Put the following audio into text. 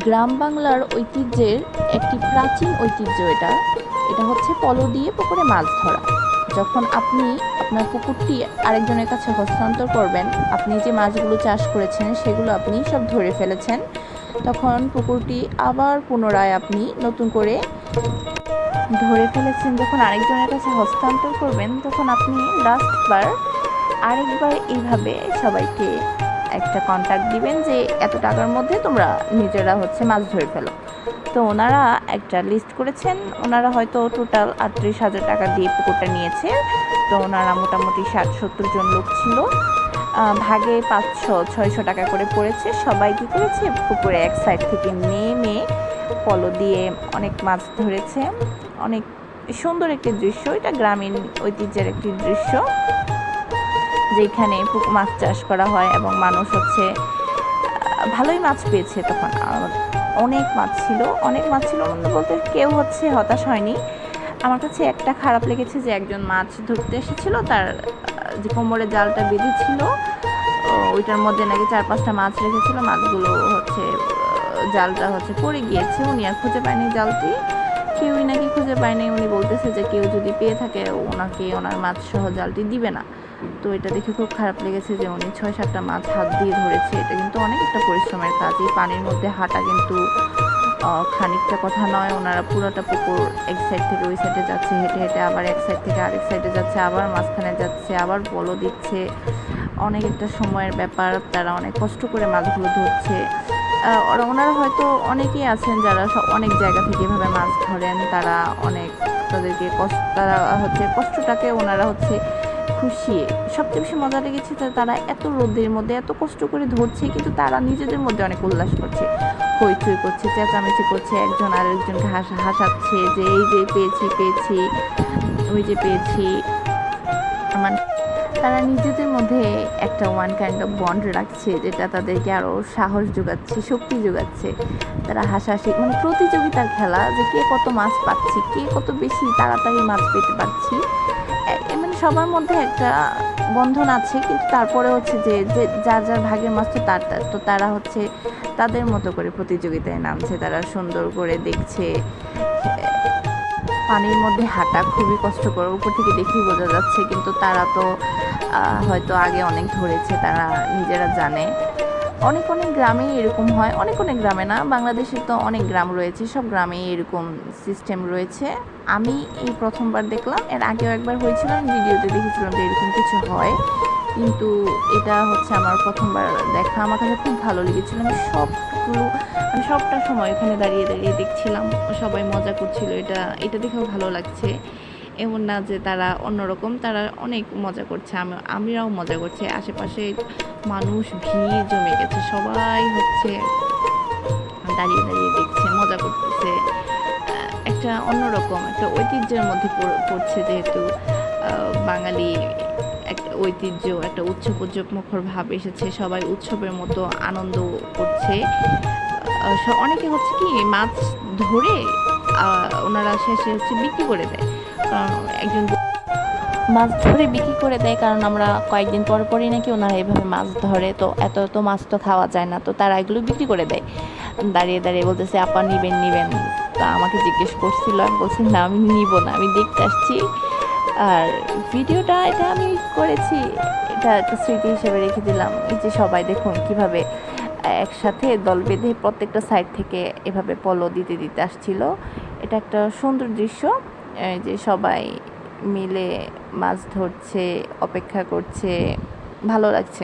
গ্রাম বাংলার ঐতিহ্যের একটি প্রাচীন ঐতিহ্য এটা। এটা হচ্ছে পলো দিয়ে পুকুরে মাছ ধরা। যখন আপনি আপনার পুকুরটি আরেকজনের কাছে হস্তান্তর করবেন, আপনি যে মাছগুলো চাষ করেছেন সেগুলো আপনি সব ধরে ফেলেছেন, তখন পুকুরটি আবার পুনরায় আপনি নতুন করে ধরে ফেলেছেন যখন আরেকজনের কাছে হস্তান্তর করবেন, তখন আপনি লাস্টবার আরেকবার এইভাবে সবাইকে একটা কন্ট্যাক্ট দিবেন যে এত টাকার মধ্যে তোমরা নিজেরা মাছ ধরে ফেলো। তো ওনারা একটা লিস্ট করেছেন, ওনারা হয়তো টোটাল 38,000 টাকা দিয়ে পুকুরটা নিয়েছে। তো ওনারা মোটামুটি 60-70 জন লোক ছিল, ভাগে 500-600 টাকা করে পড়েছে। সবাই কী করেছে, পুকুরে এক সাইড থেকে নেমে পলো দিয়ে অনেক মাছ ধরেছে। অনেক সুন্দর একটি দৃশ্য, এটা গ্রামীণ ঐতিহ্যের একটি দৃশ্য যেখানে মাছ চাষ করা হয় এবং মানুষ ভালোই মাছ পেয়েছে। তখন অনেক মাছ ছিল বলতে কেউ হতাশ হয়নি। আমার কাছে একটা খারাপ লেগেছে যে একজন মাছ ধরতে এসেছিল, তার যে কোমরে জালটা বেঁধেছিল ওইটার মধ্যে নাকি 4-5টা মাছ রেখেছিল, মাছগুলো জালটা পড়ে গিয়েছে, উনি আর খুঁজে পায়নি জালটি, কেউই নাকি খুঁজে পায়নি। উনি বলতেছে যে কেউ যদি পেয়ে থাকে ওনাকে ওনার মাছ সহ জালটি দিবে না। তো এটা দেখে খুব খারাপ লেগেছে যে উনি 6-7টা মাছ হাত দিয়ে ধরেছে। এটা কিন্তু অনেক একটা পরিশ্রমের কাজ। এই পানির মধ্যে হাঁটা কিন্তু খানিকটা কথা নয়। ওনারা পুরোটা পুকুর এক সাইড থেকে ওই সাইডে যাচ্ছে, হেঁটে হেঁটে আবার এক সাইড থেকে আরেক সাইডে যাচ্ছে, আবার মাঝখানে যাচ্ছে, আবার বলো দিচ্ছে। অনেক একটা সময়ের ব্যাপার, তারা অনেক কষ্ট করে মাছগুলো ধরছে। ওনারা হয়তো অনেকেই আছেন যারা অনেক জায়গা থেকে এভাবে মাছ ধরেন, তারা অনেক তাদেরকে কষ্টটাকে ওনারা খুশি। সবচেয়ে বেশি মজা লেগেছে তারা এত রোদের মধ্যে এত কষ্ট করে ধরছে, কিন্তু তারা নিজেদের মধ্যে অনেক উল্লাস করছে, হইচই করছে, চেঁচামেচি করছে, একজন আরেকজনকে হাসাচ্ছে যে এই যে পেয়েছি ওই যে পেয়েছি। তারা নিজেদের মধ্যে একটা ওয়ান কাইন্ড অফ বন্ড রাখছে, যেটা তাদেরকে আরও সাহস যোগাচ্ছে, শক্তি যোগাচ্ছে। তারা হাসাহাসি প্রতিযোগিতার খেলা, যে কে কত মাছ পাচ্ছি, কে কত বেশি তাড়াতাড়ি মাছ পেতে পারছি। সবার মধ্যে একটা বন্ধন আছে, কিন্তু তারপরে যে যার যার ভাগের মাছ তো তো তারা তাদের মতো করে প্রতিযোগিতায় নামছে। তারা সুন্দর করে দেখছে। পানির মধ্যে হাঁটা খুবই কষ্টকর, উপর থেকে দেখেই বোঝা যাচ্ছে, কিন্তু তারা তো হয়তো আগে অনেক ধরেছে, তারা নিজেরা জানে। অনেক গ্রামেই এরকম হয়, অনেক গ্রামে না, বাংলাদেশে তো অনেক গ্রাম রয়েছে, সব গ্রামেই এরকম সিস্টেম রয়েছে। আমি এই প্রথমবার দেখলাম, এর আগেও একবার হয়েছিল, আমি ভিডিওতে দেখেছিলাম যে এরকম কিছু হয়, কিন্তু এটা আমার প্রথমবার দেখা। আমার কাছে খুব ভালো লেগেছিল। আমি সবটা সময় এখানে দাঁড়িয়ে দাঁড়িয়ে দেখছিলাম, সবাই মজা করছিল। এটা দেখেও ভালো লাগছে। এমন না যে তারা অন্যরকম, তারা অনেক মজা করছে, আমরাও মজা করছি। আশেপাশে মানুষ ভিড় জমে গেছে, সবাই দাঁড়িয়ে দাঁড়িয়ে দেখছে, মজা করতেছে। একটা অন্যরকম একটা ঐতিহ্যের মধ্যে পড়ছে, যেহেতু বাঙালি একটা ঐতিহ্য, একটা উৎসব মুখর ভাব এসেছে, সবাই উৎসবের মতো আনন্দ করছে। অনেকে কি মাছ ধরে ওনারা শেষে বিক্রি করে দেয়, কারণ একজন মাছ ধরে বিক্রি করে দেয়, কারণ আমরা কয়েকদিন পরই নাকি ওনারা এভাবে মাছ ধরে, তো এত মাছ তো খাওয়া যায় না, তো তারা এগুলো বিক্রি করে দেয়। দাঁড়িয়ে দাঁড়িয়ে বলতেছে আপা নিবেন। তো আমাকে জিজ্ঞেস করছিল, আমি বলছি না আমি নিব না, আমি দেখতে আসছি। আর ভিডিওটা এটা আমি করেছি, এটা একটা স্মৃতি হিসেবে রেখে দিলাম। এই যে সবাই দেখুন কিভাবে একসাথে দল বেঁধে প্রত্যেকটা সাইড থেকে এভাবে পলো দিতে আসছিল। এটা একটা সুন্দর দৃশ্য, যে সবাই মিলে মাছ ধরছে, অপেক্ষা করছে, ভালো লাগছে।